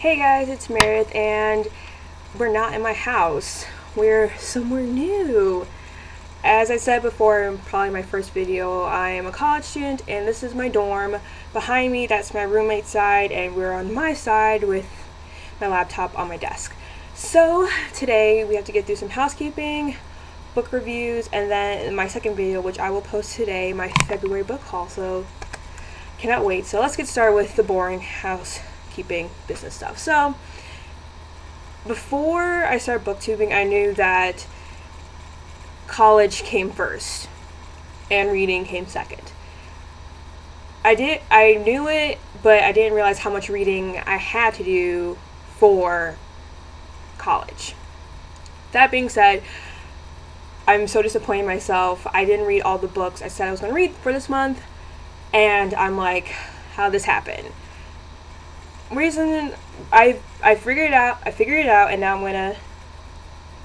Hey guys, it's Meredith, and we're not in my house. We're somewhere new. As I said before in probably my first video, I am a college student, and this is my dorm. Behind me, that's my roommate's side, and we're on my side with my laptop on my desk. So today we have to get through some housekeeping, book reviews, and then my second video, which I will post today, my February book haul. So cannot wait. So let's get started with the boring housekeeping business stuff. So before I started booktubing, I knew that college came first and reading came second. I knew it, but I didn't realize how much reading I had to do for college. That being said, I'm so disappointed in myself. I didn't read all the books I said I was going to read for this month, and I'm like, how'd this happen? Reason I figured it out, and now I'm gonna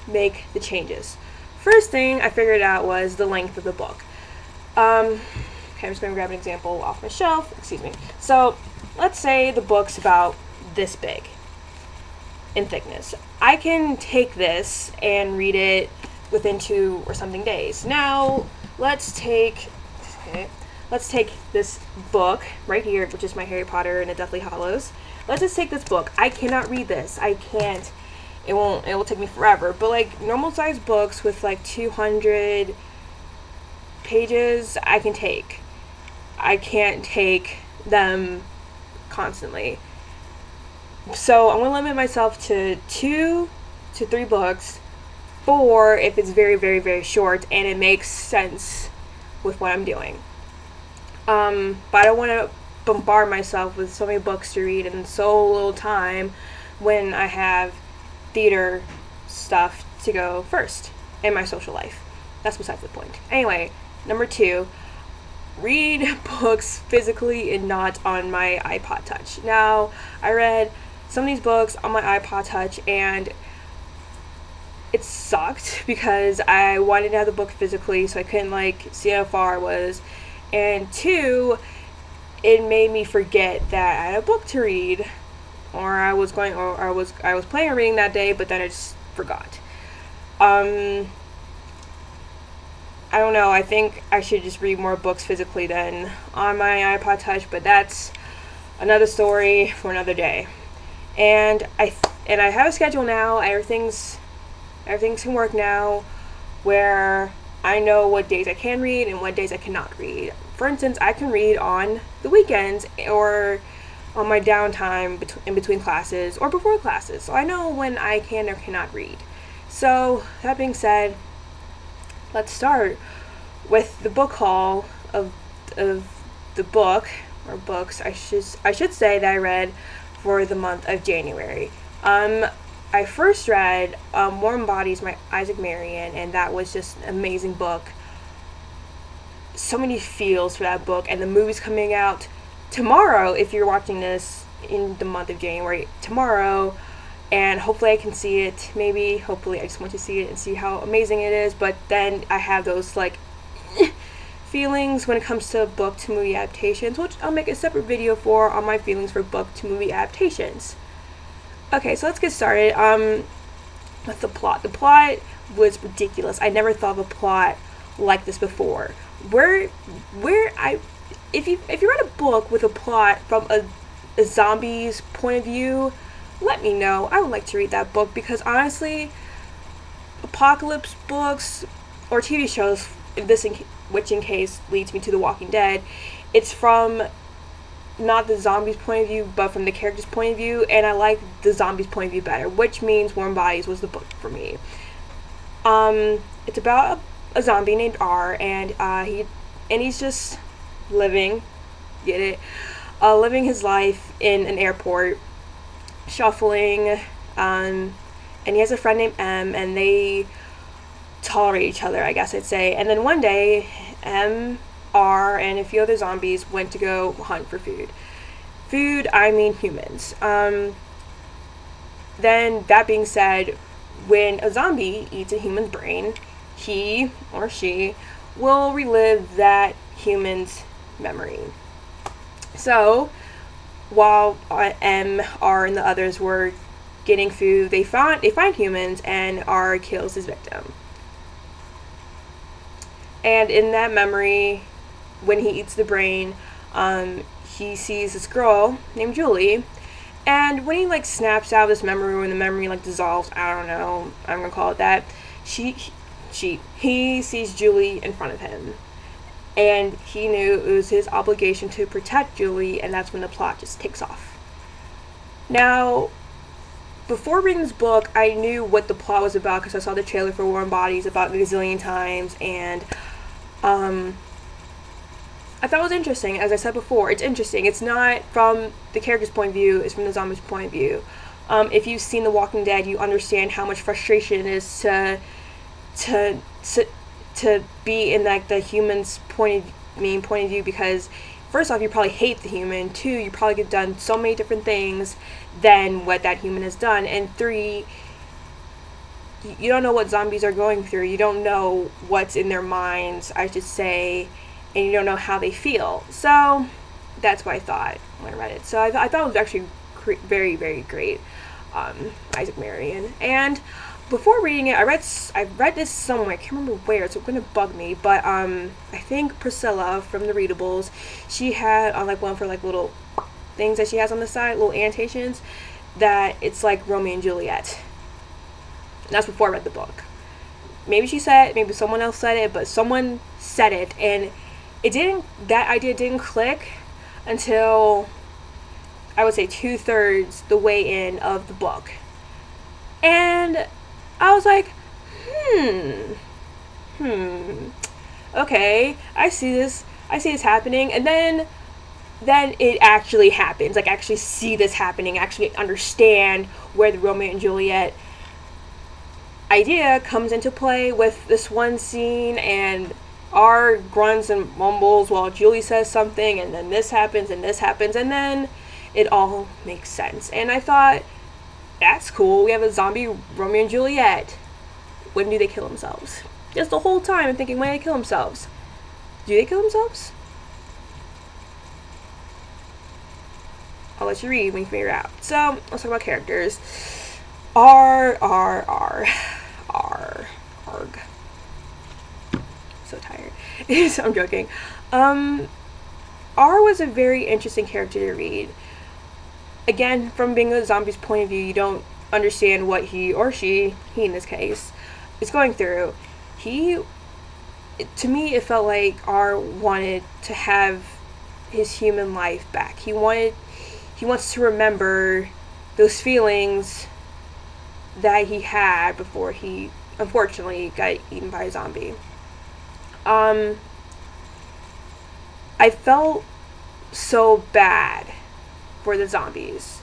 make the changes. First thing I figured out was the length of the book. Okay, I'm just gonna grab an example off my shelf. Excuse me. So let's say the book's about this big in thickness. I can take this and read it within 2 or something days. Now let's take this book right here, which is my Harry Potter and the Deathly Hallows. Let's just take this book. I cannot read this. I can't. It will take me forever. But like normal sized books with like 200 pages, I can take. I can't take them constantly. So I'm going to limit myself to 2 to 3 books, 4 if it's very, very, very short and it makes sense with what I'm doing. But I don't want to bombard myself with so many books to read in so little time when I have theater stuff to go first in my social life. That's besides the point. Anyway, number 2, read books physically and not on my iPod Touch. Now, I read some of these books on my iPod Touch and it sucked because I wanted to have the book physically so I couldn't like see how far I was, and 2, it made me forget that I had a book to read, or I was planning on reading that day, but then I just forgot. I don't know, I think I should just read more books physically than on my iPod Touch, but that's another story for another day. And I have a schedule now. Everything's can work now, where I know what days I can read and what days I cannot read. For instance, I can read on the weekends or on my downtime in between classes or before classes. So I know when I can or cannot read. So that being said, let's start with the book haul of the book, or books I should say, that I read for the month of January. I first read Warm Bodies by Isaac Marion, and that was just an amazing book. So many feels for that book, and the movie's coming out tomorrow if you're watching this in the month of January. Tomorrow, and hopefully I can see it. Hopefully I just want to see it and see how amazing it is, but then I have those like feelings when it comes to book to movie adaptations, which I'll make a separate video for on my feelings for book to movie adaptations. Okay, so let's get started with the plot. The plot was ridiculous. I never thought of a plot like this before. If you read a book with a plot from a zombie's point of view, let me know. I would like to read that book, because honestly, apocalypse books or TV shows, which in case leads me to The Walking Dead, it's from not the zombie's point of view, but from the character's point of view, and I like the zombie's point of view better, which means Warm Bodies was the book for me. It's about a zombie named R, and he's just living his life in an airport, shuffling, and he has a friend named M, and they tolerate each other, I guess I'd say. And then one day, M, R, and a few other zombies went to go hunt for food. I mean humans. Then, that being said, when a zombie eats a human's brain, he or she will relive that human's memory. So while M, R, and the others were getting food, they find humans, and R kills his victim. And in that memory, when he eats the brain, he sees this girl named Julie. And when he like snaps out of this memory, when the memory like dissolves, I don't know, I'm gonna call it that, he sees Julie in front of him. And he knew it was his obligation to protect Julie, and that's when the plot just takes off. Now, before reading this book, I knew what the plot was about because I saw the trailer for Warm Bodies about a gazillion times, and I thought it was interesting. As I said before, it's interesting. It's not from the character's point of view, it's from the zombie's point of view. If you've seen The Walking Dead, you understand how much frustration it is to be in like the human's point of view, because first off, you probably hate the human. 2, you probably have done so many different things than what that human has done. And 3, you don't know what zombies are going through. You don't know what's in their minds, I should say, and you don't know how they feel. So that's what I thought when I read it. So I thought it was actually very, very great. Isaac Marion. And before reading it, I read this somewhere. I can't remember where, so it's gonna bug me. But I think Priscilla from the Readables, she had on like one of her like little things that she has on the side, little annotations, that it's like Romeo and Juliet. And that's before I read the book. Maybe she said it, maybe someone else said it, but someone said it, and that idea didn't click until I would say 2/3 the way in of the book. And I was like, okay, I see this happening. And then it actually happens. Like, actually see this happening, actually understand where the Romeo and Juliet idea comes into play with this one scene, and R grunts and mumbles while Julie says something, and then this happens, and then it all makes sense. And I thought, that's cool. We have a zombie Romeo and Juliet. When do they kill themselves? Just the whole time I'm thinking, when do they kill themselves? Do they kill themselves? I'll let you read when you figure it out. So, let's talk about characters. Arg. So tired. So I'm joking. R was a very interesting character to read. Again, from being a zombie's point of view, you don't understand what he or she, he in this case, is going through. To me, it felt like R wanted to have his human life back. He wants to remember those feelings that he had before he unfortunately got eaten by a zombie. I felt so bad for the zombies,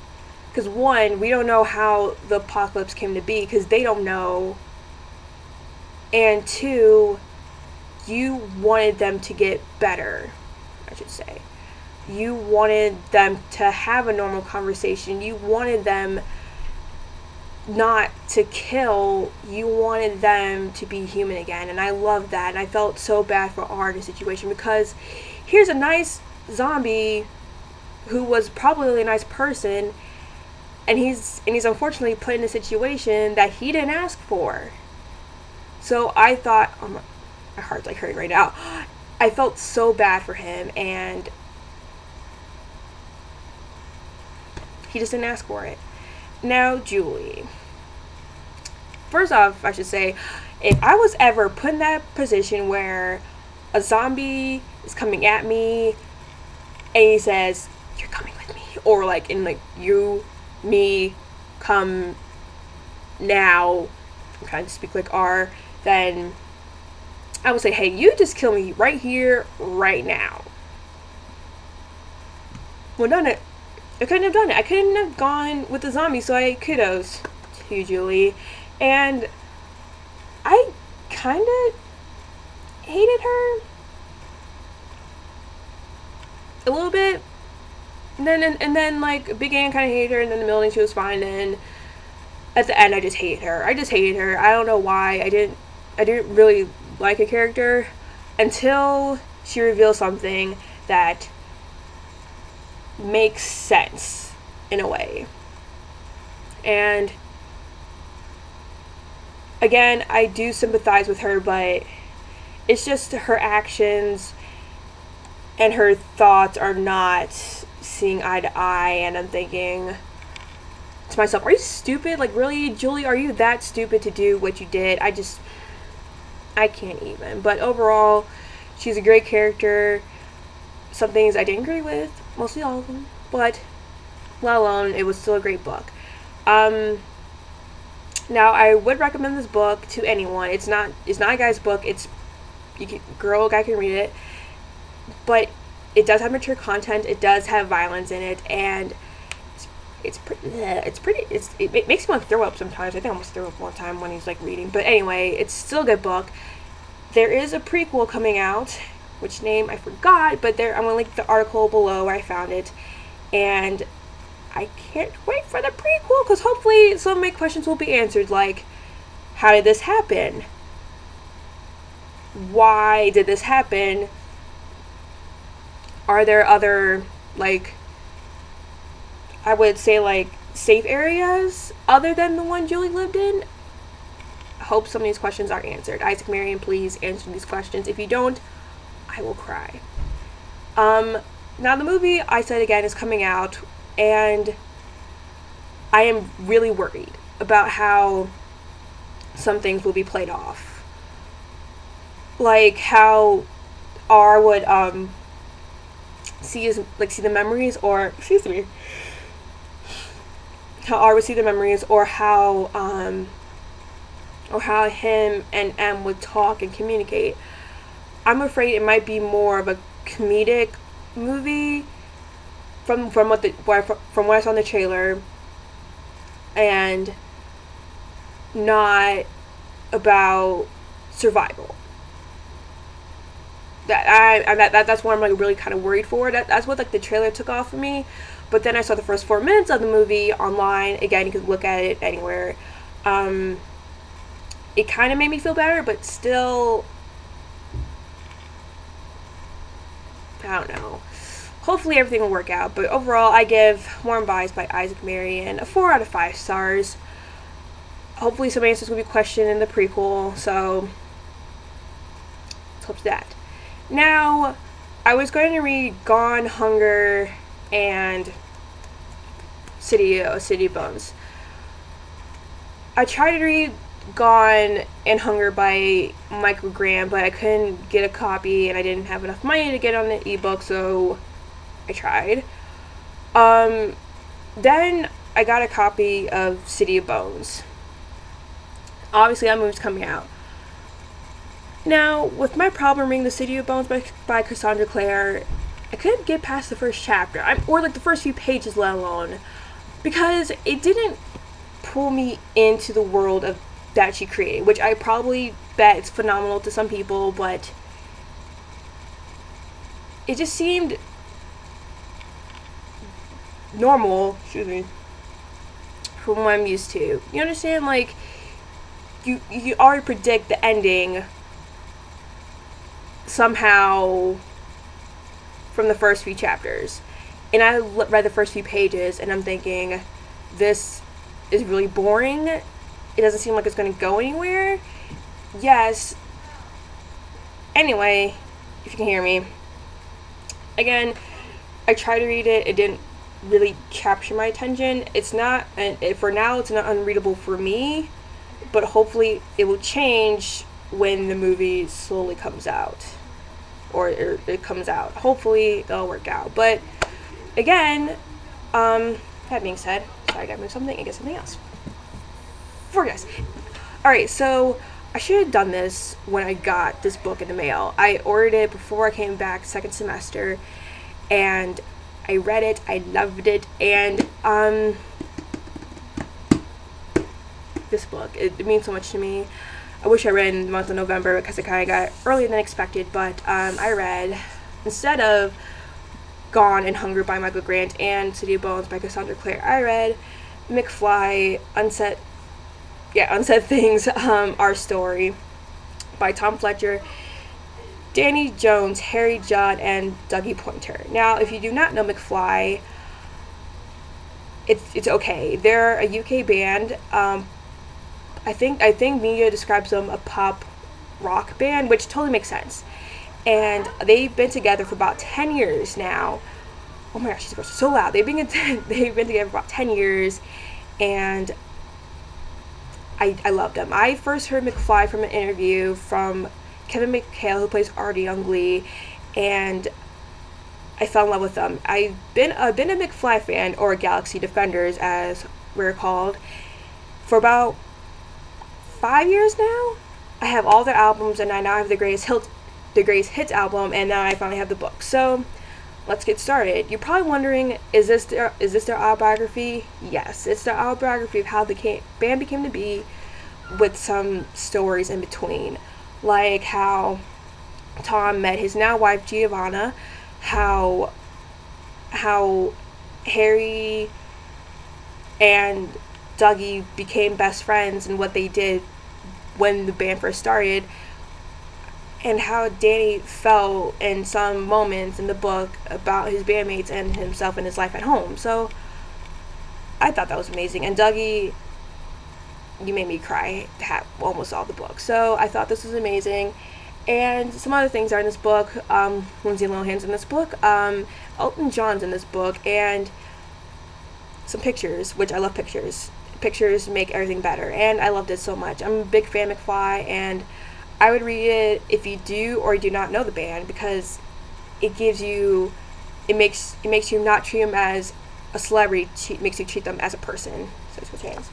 because 1, we don't know how the apocalypse came to be, because they don't know, and 2, you wanted them to get better, I should say. You wanted them to have a normal conversation. You wanted them not to kill. You wanted them to be human again, and I love that. And I felt so bad for R in the situation, because here's a nice zombie who was probably a really nice person, and he's unfortunately put in a situation that he didn't ask for. So I thought, oh, my heart's like hurting right now. I felt so bad for him, and he just didn't ask for it. Now, Julie. First off, I should say, if I was ever put in that position where a zombie is coming at me and he says, "You're coming with me," or like in like you, me, come now, I'm trying to speak like R, then I would say, hey, you just kill me right here, right now. Well, done it. I couldn't have done it. I couldn't have gone with the zombie, so kudos to you, Julie. And I kind of hated her a little bit. And then like began kind of hate her, and then in the middle she was fine, and at the end I just hated her. I don't know why. I didn't really like a character until she revealed something that makes sense in a way. And again, I do sympathize with her, but it's just her actions and her thoughts are not seeing eye to eye, and I'm thinking to myself, are you stupid? Like, really, Julie, are you that stupid to do what you did? I can't even. But overall, she's a great character. Some things I didn't agree with, mostly all of them, but let alone, it was still a great book. Now, I would recommend this book to anyone. It's not a guy's book. It's guy can read it, but it does have mature content. It does have violence in it, and it makes me want to throw up sometimes. I think I almost threw up one time when he's like reading. But anyway, it's still a good book. There is a prequel coming out, which name I forgot, but I'm gonna link the article below where I found it, and I can't wait for the prequel because hopefully some of my questions will be answered, like, how did this happen? Why did this happen? Are there other, like, I would say, like, safe areas other than the one Julie lived in? I hope some of these questions are answered. Isaac Marion, please answer these questions. If you don't, I will cry. Now the movie, I said again, is coming out, and I am really worried about how some things will be played off. Like how R would see the memories, or excuse me, how R would see the memories, or how him and M would talk and communicate. I'm afraid it might be more of a comedic movie from what I saw in the trailer, and not about survival. That's what I'm like really kind of worried for. That's what like the trailer took off of me. But then I saw the first 4 minutes of the movie online. Again, you could look at it anywhere. It kind of made me feel better, but still, I don't know. Hopefully everything will work out. But overall, I give Warm Bodies by Isaac Marion a 4 out of 5 stars. Hopefully some answers will be questioned in the prequel, so let's hope to that. Now, I was going to read Gone, Hunger, and City of Bones. I tried to read Gone and Hunger by Michael Graham, but I couldn't get a copy, and I didn't have enough money to get on the ebook, so I tried. Then I got a copy of City of Bones. Obviously, that movie's coming out. Now, with my problem reading The City of Bones by Cassandra Clare, I couldn't get past the first chapter, or like the first few pages, let alone, because it didn't pull me into the world of that she created, which I probably bet it's phenomenal to some people, but it just seemed normal, excuse me, from what I'm used to. You understand? Like, you already predict the ending somehow from the first few chapters. And I read the first few pages, and I'm thinking, this is really boring. It doesn't seem like it's going to go anywhere. Yes. Anyway, if you can hear me. Again, I tried to read it. It didn't really capture my attention. It's not, and for now, it's not unreadable for me. But hopefully, it will change when the movie slowly comes out. Or it comes out. Hopefully, it'll work out. But, again, that being said, sorry, I gotta move something and get something else. For guys. Alright, so I should have done this when I got this book in the mail. I ordered it before I came back second semester, and I read it, I loved it, and this book, it means so much to me. I wish I read in the month of November because I kind of got it earlier than expected, but I read, instead of Gone and Hunger by Michael Grant and City of Bones by Cassandra Clare, I read McFly, Unsaid Things, Our Story by Tom Fletcher. Danny Jones, Harry Judd, and Dougie Pointer. Now, if you do not know McFly, it's okay. They're a UK band. I think media describes them a pop rock band, which totally makes sense. And they've been together for about 10 years now. Oh my gosh, she's so loud. They've been together for about 10 years, and I love them. I first heard McFly from an interview from Kevin McHale, who plays Artie on Glee, and I fell in love with them. I've been a McFly fan, or Galaxy Defenders as we're called, for about 5 years now. I have all their albums, and I now have the Greatest Hits album, and now I finally have the book. So let's get started. You're probably wondering, is this their autobiography? Yes, it's their autobiography of how the band became to be, with some stories in between, like how Tom met his now wife Giovanna, how Harry and Dougie became best friends, and what they did when the band first started, and how Danny felt in some moments in the book about his bandmates and himself and his life at home. So I thought that was amazing. And Dougie, you made me cry almost all the book. So I thought this was amazing. And some other things are in this book. Lindsay Lohan's in this book. Elton John's in this book. And some pictures, which I love pictures. Pictures make everything better. And I loved it so much. I'm a big fan of McFly, and I would read it if you do or do not know the band, because it makes you not treat them as a celebrity. It makes you treat them as a person. So switch hands.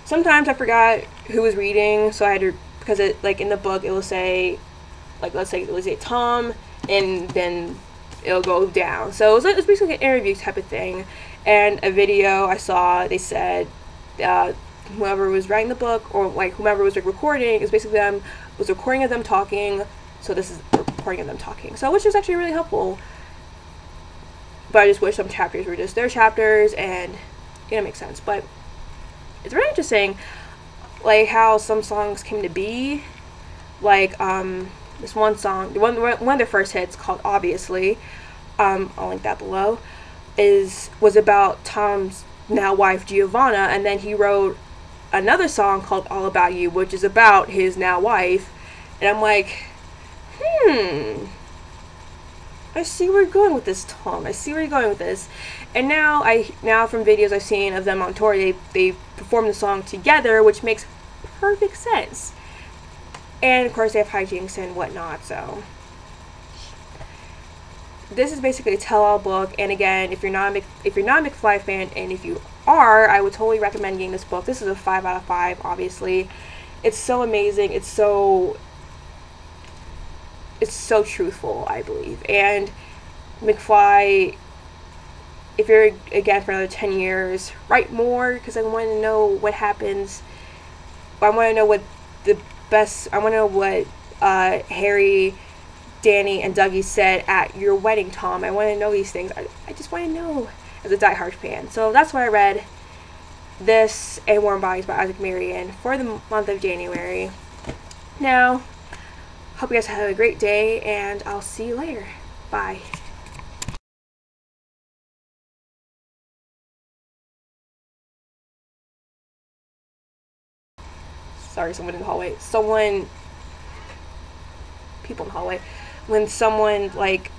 Sometimes I forgot who was reading, so I had to, because it, like in the book, it will say, like, let's say it was Tom, and then it'll go down. So it was basically an interview type of thing. And a video I saw, they said whoever was writing the book, or like whoever was like recording, is basically was recording of them talking. So this is a recording of them talking. So which is actually really helpful. But I just wish some chapters were just their chapters, and it makes sense. But it's very interesting, like how some songs came to be. Like this one song, one of their first hits, called Obviously, I'll link that below, was about Tom's now wife Giovanna, and then he wrote another song called All About You, which is about his now wife. And I'm like, I see where you're going with this, Tom. I see where you're going with this. And now from videos I've seen of them on tour, they perform the song together, which makes perfect sense. And of course they have hijinks and whatnot. So this is basically a tell-all book. And again, if you're not a McFly fan, and if you are, I would totally recommend getting this book. This is a 5 out of 5. Obviously, it's so amazing. It's so truthful, I believe. And McFly, if you're again for another 10 years, write more, because I want to know what happens. I want to know what Harry, Danny, and Dougie said at your wedding, Tom. I want to know these things. I just want to know as a diehard fan. So that's why I read this and Warm Bodies by Isaac Marion for the month of January. Now, hope you guys have a great day, and I'll see you later. Bye. Sorry, someone in the hallway. People in the hallway. When someone, like,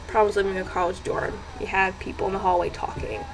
problems living in a college dorm. You have people in the hallway talking.